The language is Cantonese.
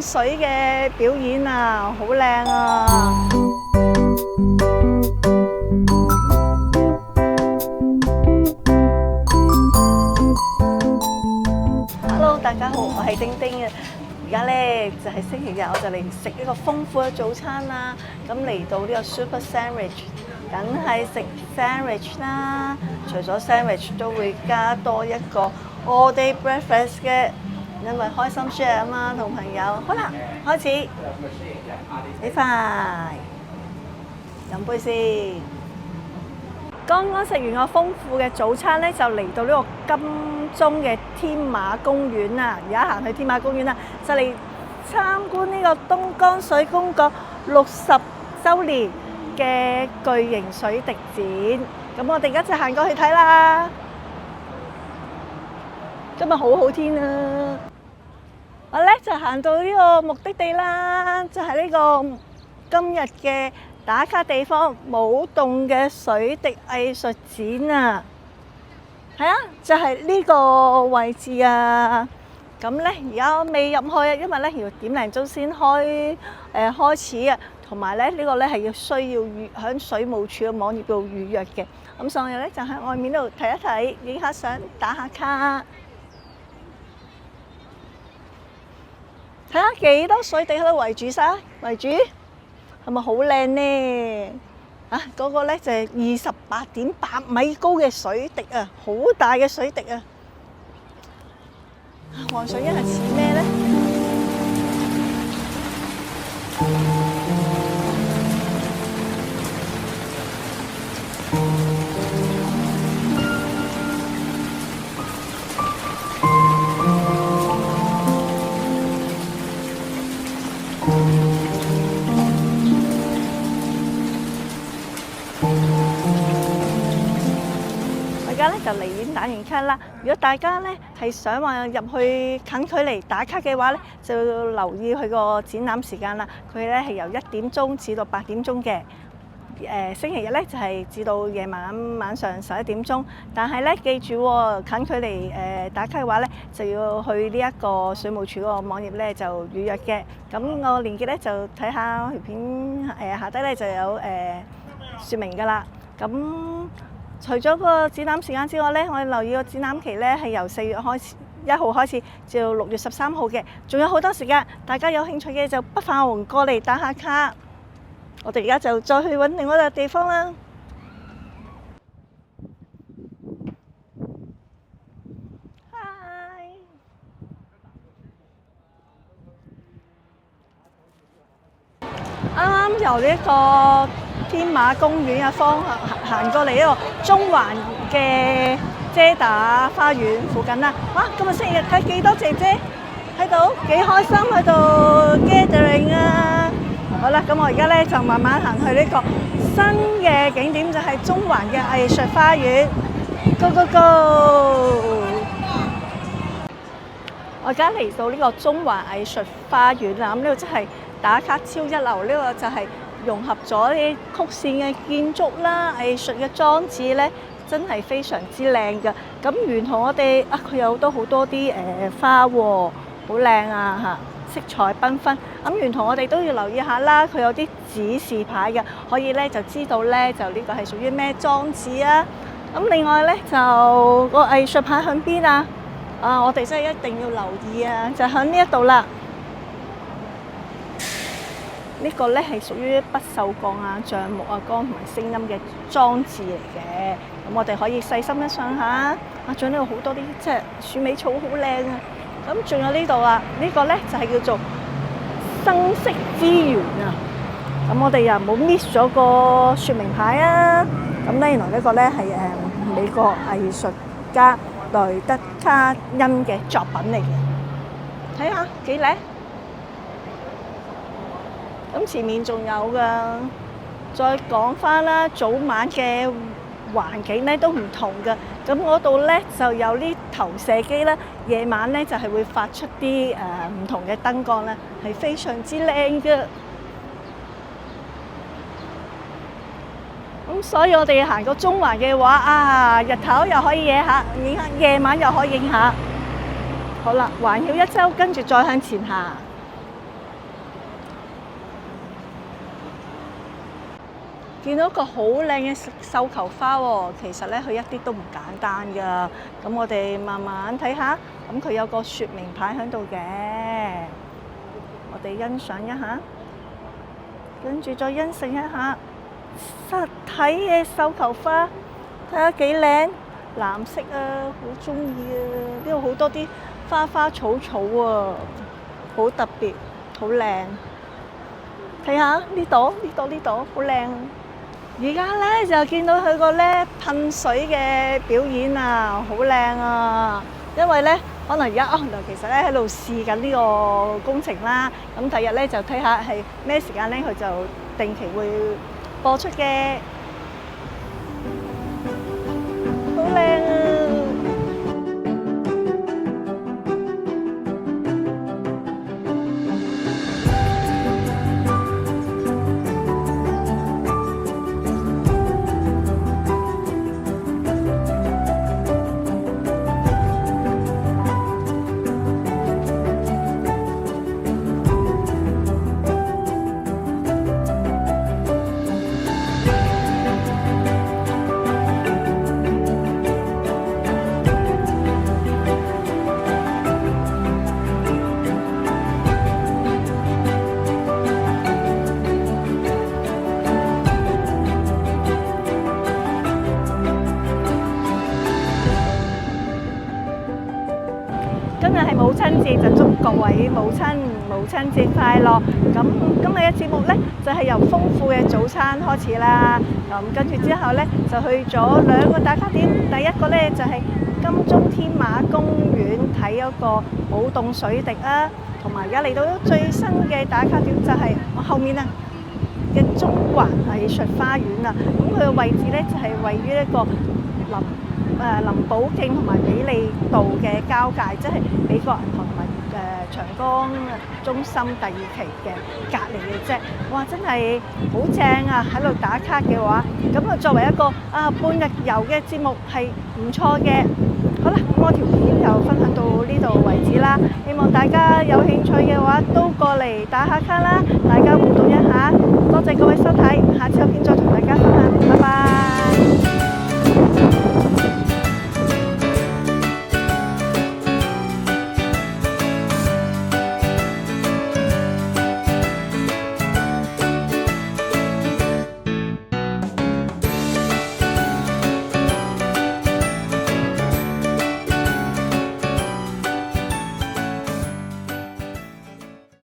水嘅表演啊，好靚啊！Hello， 大家好，我係丁丁啊。而家咧就係星期日，我就嚟食一個豐富嘅早餐啦。咁嚟到呢個 Super Sandwich，梗係食 sandwich 啦。除咗 sandwich，都會加多一個 all day breakfast 嘅，因為開心 share 啊嘛，同朋友。好啦，開始，起快，飲杯先。剛剛食完個豐富嘅早餐咧，就嚟到呢個金鐘嘅天馬公園啦。而家行去天馬公園啦，就嚟參觀呢個東江水公國60週年嘅巨型水滴展。咁我哋而家就行過去睇啦。今日好好天啊！我咧就行到呢個目的地啦，就係呢個今日嘅打卡地方——舞動嘅水滴藝術展啊！係啊，就係呢個位置啊！咁咧而家未入去啊，因為咧要點零鐘先開始啊，同埋咧呢個咧係要需要喺水務署嘅網頁度預約嘅。咁所以咧就喺外面度睇一睇，影下相，打下卡。睇下幾多水滴喺度圍住晒，圍住。係咪好靚呢？啊，嗰個咧就係28.8米高嘅水滴啊，好大嘅水滴啊！幻想一下似咩呢？就離遠打完卡啦。如果大家咧係想話入去近距離打卡嘅話咧，就要留意佢個展覽時間啦。佢咧係由1點鐘至到8點鐘嘅。星期日咧就係至到晚上11點鐘。但係咧記住喎，近距離打卡嘅話咧，就要去呢一個水務署個網頁咧就預約嘅。咁我連結咧就睇下條片下低咧就有説明㗎啦。咁除咗個展覽時間之外咧，我哋留意個展覽期咧係由4月1號開始至到6月13號嘅，仲有好多時間。大家有興趣嘅就不妨過嚟打下卡。我哋而家就再去揾另外一個地方啦。Hi，啱啱由呢個天馬公園嘅方向行過嚟呢個中環嘅遮打花園附近啦。哇！今日星期日睇幾多姐姐喺度，幾開心喺度 gathering 啊！好啦，咁我而家咧就慢慢行去呢個新嘅景點，就係中環嘅藝術花園。Go go go！ 我而家嚟到呢個中環藝術花園啦，咁呢度真係打卡超一流，呢個就係融合咗啲曲線嘅建築啦、藝術嘅裝置咧，真係非常之靚㗎。咁沿途我哋佢有好多啲花喎，好靚啊嚇，色彩繽紛。咁沿途我哋都要留意下啦，佢有啲指示牌嘅，可以咧就知道咧就呢個係屬於咩裝置啊。咁另外咧就個藝術牌喺邊啊？我哋真係一定要留意啊！就喺呢一度啦。呢個咧係屬於不鏽鋼啊、橡木啊、光同埋聲音嘅裝置嚟嘅。咁我哋可以細心一上下。仲有呢度好多啲即係鼠尾草，好靚啊！咁仲有呢度啊，呢個咧就係叫做生色之源啊。咁我哋又冇 miss 咗個説明牌啊。咁咧原來呢個咧係美國藝術家萊德卡恩嘅作品嚟嘅。睇下幾靚！咁前面仲有㗎，再講返啦，早晚嘅環境咧都唔同㗎。咁嗰度咧就有啲投射機啦，夜晚咧就係會發出啲唔同嘅燈光啦，係非常之靚㗎。咁所以我哋行過中環嘅話，日頭又可以影下，夜晚又可以影下。好啦，環繞一周，跟住再向前行。見到一個好靚嘅繡球花喎，其實咧佢一啲都唔簡單㗎。咁我哋慢慢睇下，咁佢有個説明牌喺度嘅，我哋欣賞一下，跟住再欣賞一下實體嘅繡球花，睇下幾靚，藍色啊，好中意啊！呢度好多啲花花草草啊，好特別，好靚。睇下呢朵好靚。而家咧就見到佢個咧噴水嘅表演啊，好靚啊！因為咧可能而家其實咧喺度試緊呢個工程啦。咁第日咧就睇下係咩時間咧，佢就定期會播出嘅，好靚啊！今日係母親節，就祝各位母親節快樂。咁今日嘅節目呢，就係由豐富嘅早餐開始啦。咁跟住之後呢，就去咗兩個打卡點。第一個呢，就係金鐘天馬公園睇嗰個舞動水滴啊，同埋而家嚟到最新嘅打卡點就係我後面啊嘅中環藝術花園啊。咁佢嘅位置呢，就係位於一個林寶徑同埋美利道嘅交界，即係美國銀行同埋長江中心第2期嘅隔離嘅啫。哇，真係好正啊！喺度打卡嘅話，咁啊作為一個半日遊嘅節目係唔錯嘅。好啦，咁我條片就分享到呢度為止啦。希望大家有興趣嘅話都過嚟打下卡啦，大家互動一下。多謝各位收睇，下次有片再同大家分享，拜拜。